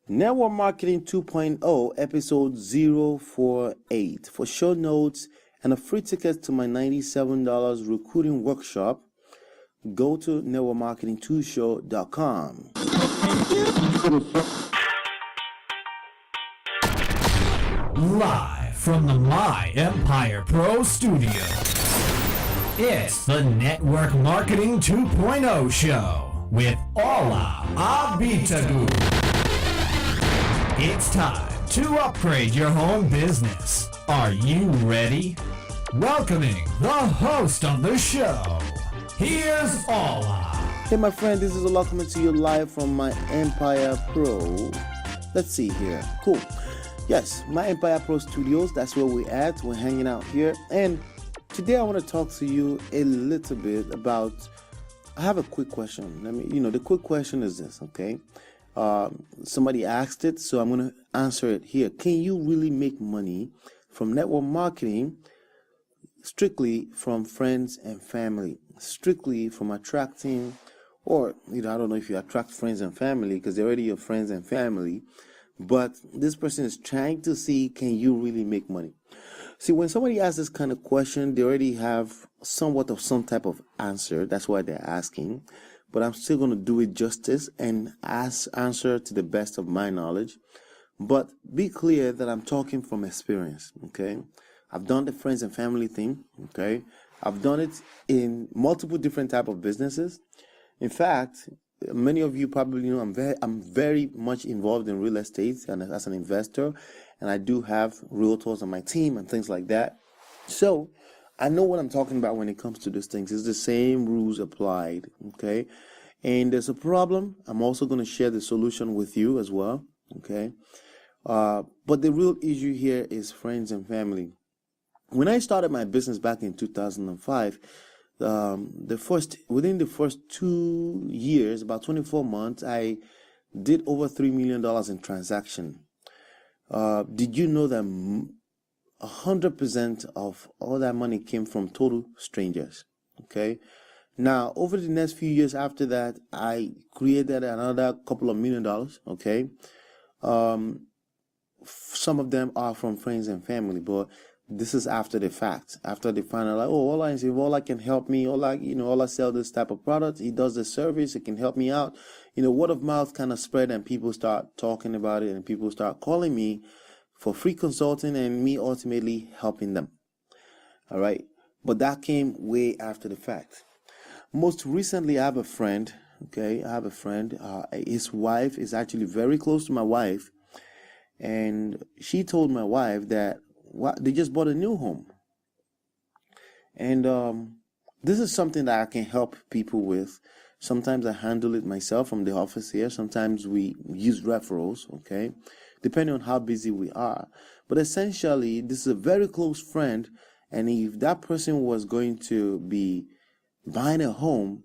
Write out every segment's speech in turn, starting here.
Network Marketing 2.0, episode 048. For show notes and a free ticket to my $97 recruiting workshop, go to networkmarketing2show.com. Live from the My Empire Pro Studio, it's the Network Marketing 2.0 show with Ola Abitagu. It's time to upgrade your home business. Are you ready? Welcoming the host of the show, here's Ola. Hey my friend, this is Ola coming to you live from My Empire Pro. Let's see here. Cool. Yes, My Empire Pro Studios, that's where we're at. We're hanging out here. And today I want to talk to you a little bit about, I have a quick question. The quick question is this, okay? Somebody asked it, so I'm going to answer it here. Can you really make money from network marketing strictly from friends and family? Strictly from attracting, or, I don't know if you attract friends and family because they're already your friends and family, but this person is trying to see, can you really make money? See, when somebody asks this kind of question, they already have somewhat of some type of answer. That's why they're asking. But I'm still going to do it justice and answer to the best of my knowledge. But be clear that I'm talking from experience, okay? I've done the friends and family thing, okay? I've done it in multiple different type of businesses. In fact, many of you probably know I'm very much involved in real estate and as an investor, and I do have realtors on my team and things like that. So I know what I'm talking about when it comes to these things. It's the same rules applied, okay? And there's a problem. I'm also going to share the solution with you as well, okay? But the real issue here is friends and family. When I started my business back in 2005, within the first 2 years, about 24 months, I did over $3 million in transaction. Did you know that 100% of all that money came from total strangers? Okay. Now, over the next few years after that, I created another couple of $1 million. Okay. Some of them are from friends and family, but this is after the fact. After they find out, like, oh, Ola can help me. Ola sell this type of product. He does the service. It can help me out. Word of mouth kind of spread, and people start talking about it, and people start calling me for free consulting, and me ultimately helping them. All right. But that came way after the fact. Most recently, I have a friend. Okay. His wife is actually very close to my wife. And she told my wife that they just bought a new home. And this is something that I can help people with. Sometimes I handle it myself from the office here. Sometimes we use referrals, okay, depending on how busy we are. But essentially, this is a very close friend. And if that person was going to be buying a home,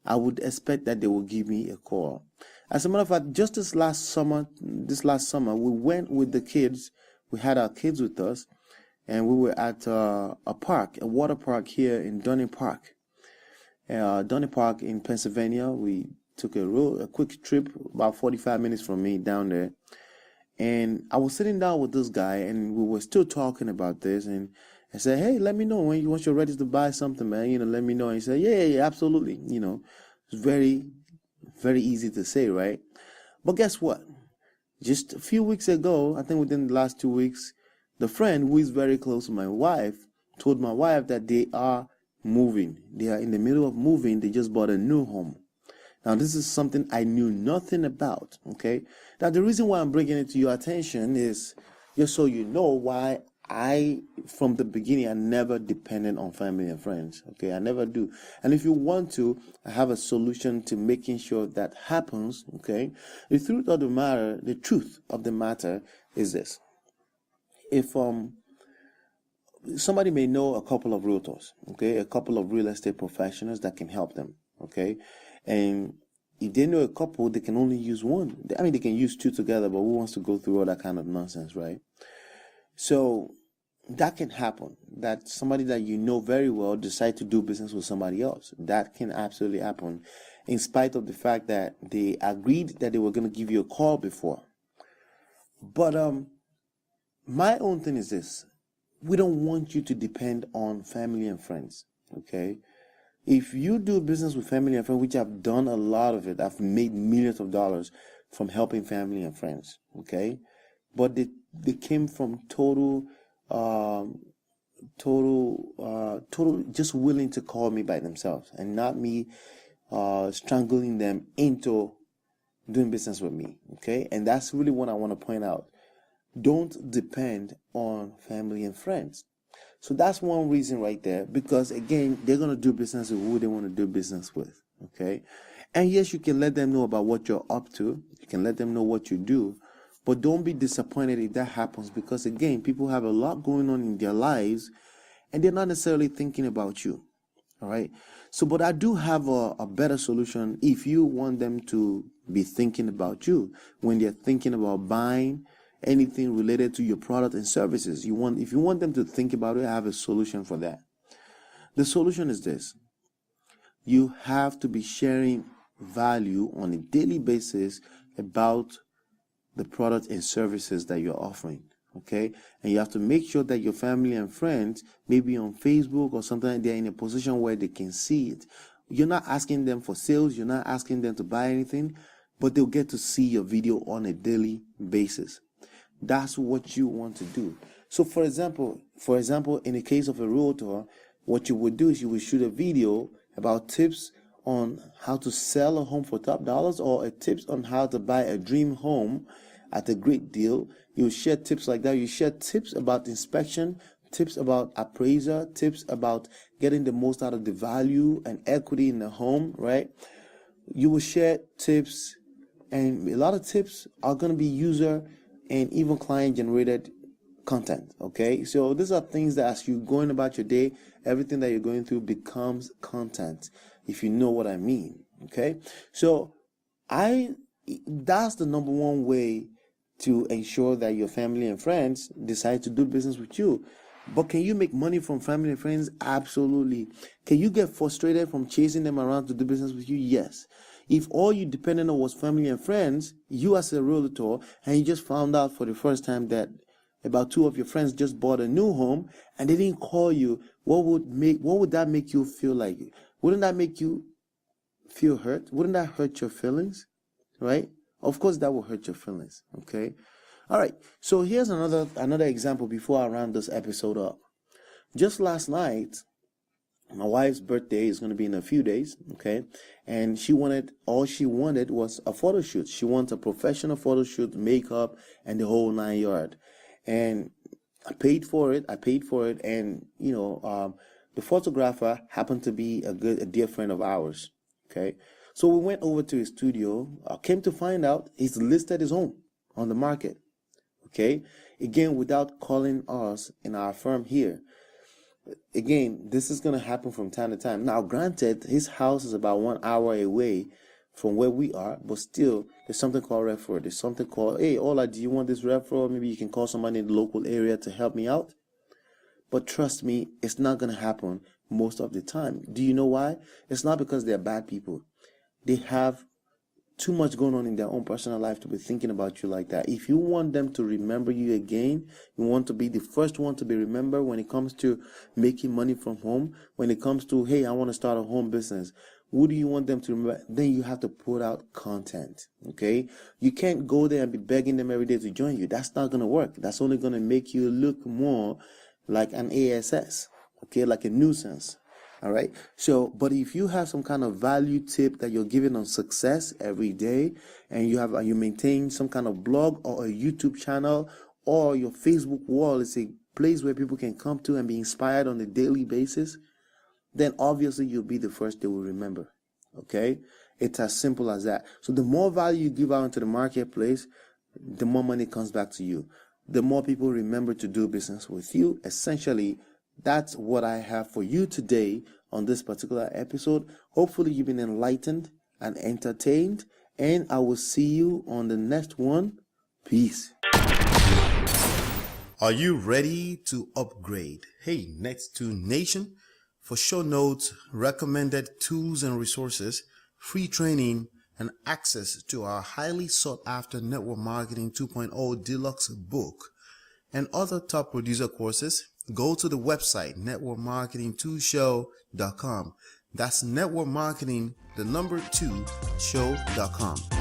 I would expect that they will give me a call. As a matter of fact, just this last summer, we went with the kids. We had our kids with us, and we were at a water park here in Dunning Park. Dunning Park in Pennsylvania. We took a quick trip, about 45 minutes from me down there. And I was sitting down with this guy, and we were still talking about this. And I said, hey, let me know once you're ready to buy something, man. Let me know. And he said, yeah, absolutely. It's very, very easy to say, right? But guess what? Just a few weeks ago, I think within the last 2 weeks, the friend who is very close to my wife told my wife that they are moving. They are in the middle of moving. They just bought a new home. Now, this is something I knew nothing about, okay? Now, the reason why I'm bringing it to your attention is just so you know why from the beginning, I never depended on family and friends, okay? I never do. And if you want to, I have a solution to making sure that happens, okay? The truth of the matter is this. If somebody may know a couple of realtors, okay, a couple of real estate professionals that can help them, okay, and if they know a couple, they can only use one. They can use two together, but who wants to go through all that kind of nonsense, right? So that can happen, that somebody that you know very well decide to do business with somebody else. That can absolutely happen, in spite of the fact that they agreed that they were going to give you a call before. But my own thing is this: we don't want you to depend on family and friends. Okay, if you do business with family and friends, which I've done a lot of it, I've made millions of dollars from helping family and friends. Okay, but they came from total just willing to call me by themselves, and not me strangling them into doing business with me. Okay, and that's really what I want to point out. Don't depend on family and friends. So that's one reason right there, because again, they're going to do business with who they want to do business with. Okay, and yes, you can let them know about what you're up to, you can let them know what you do, but don't be disappointed if that happens, because again, people have a lot going on in their lives and they're not necessarily thinking about you. All right. So, but I do have a better solution if you want them to be thinking about you when they're thinking about buying anything related to your product and services. If you want them to think about it, I have a solution for that. The solution is this: you have to be sharing value on a daily basis about the product and services that you're offering. Okay, and you have to make sure that your family and friends, maybe on Facebook or something, they're in a position where they can see it. You're not asking them for sales, you're not asking them to buy anything, but they'll get to see your video on a daily basis. That's what you want to do. So for example, in the case of a realtor, what you would do is you would shoot a video about tips on how to sell a home for top dollars, or a tips on how to buy a dream home at a great deal. You share tips like that. You share tips about inspection, tips about appraiser, tips about getting the most out of the value and equity in the home, right? You will share tips, and a lot of tips are going to be user and even client generated content. Okay, so these are things that as you're going about your day, everything that you're going through becomes content, if you know what I mean. Okay, so that's the number one way to ensure that your family and friends decide to do business with you. But can you make money from family and friends? Absolutely. Can you get frustrated from chasing them around to do business with you? Yes. If all you depended on was family and friends, you as a realtor, and you just found out for the first time that about 2 of your friends just bought a new home and they didn't call you, what would that make you feel like? Wouldn't that make you feel hurt? Wouldn't that hurt your feelings? Right? Of course that will hurt your feelings. Okay? All right. So here's another example before I round this episode up. Just last night, my wife's birthday is going to be in a few days, okay? And all she wanted was a photo shoot. She wants a professional photo shoot, makeup, and the whole 9 yards. And I paid for it. And, the photographer happened to be a dear friend of ours, okay? So we went over to his studio. Came to find out he's listed his home on the market, okay? Again, without calling us in our firm here. Again, this is going to happen from time to time. Now, granted, his house is about 1 hour away from where we are, but still, there's something called referral. There's something called, hey, Ola, do you want this referral? Maybe you can call somebody in the local area to help me out. But trust me, it's not going to happen most of the time. Do you know why? It's not because they're bad people. They have too much going on in their own personal life to be thinking about you like that. If you want them to remember you again, you want to be the first one to be remembered when it comes to making money from home, when it comes to, hey, I want to start a home business, who do you want them to remember? Then you have to put out content, okay? You can't go there and be begging them every day to join you. That's not going to work. That's only going to make you look more like an ASS, okay, like a nuisance. All right. So, but if you have some kind of value tip that you're giving on success every day, and you maintain some kind of blog or a YouTube channel, or your Facebook wall is a place where people can come to and be inspired on a daily basis, then obviously you'll be the first they will remember. Okay. It's as simple as that. So the more value you give out into the marketplace, the more money comes back to you. The more people remember to do business with you. Essentially, that's what I have for you today on this particular episode. Hopefully you've been enlightened and entertained, and I will see you on the next one. Peace. Are you ready to upgrade? Hey, Next to Nation. For show notes, recommended tools and resources, free training, and access to our highly sought after Network Marketing 2.0 Deluxe book and other top producer courses, go to the website networkmarketing2show.com. That's networkmarketing2show.com.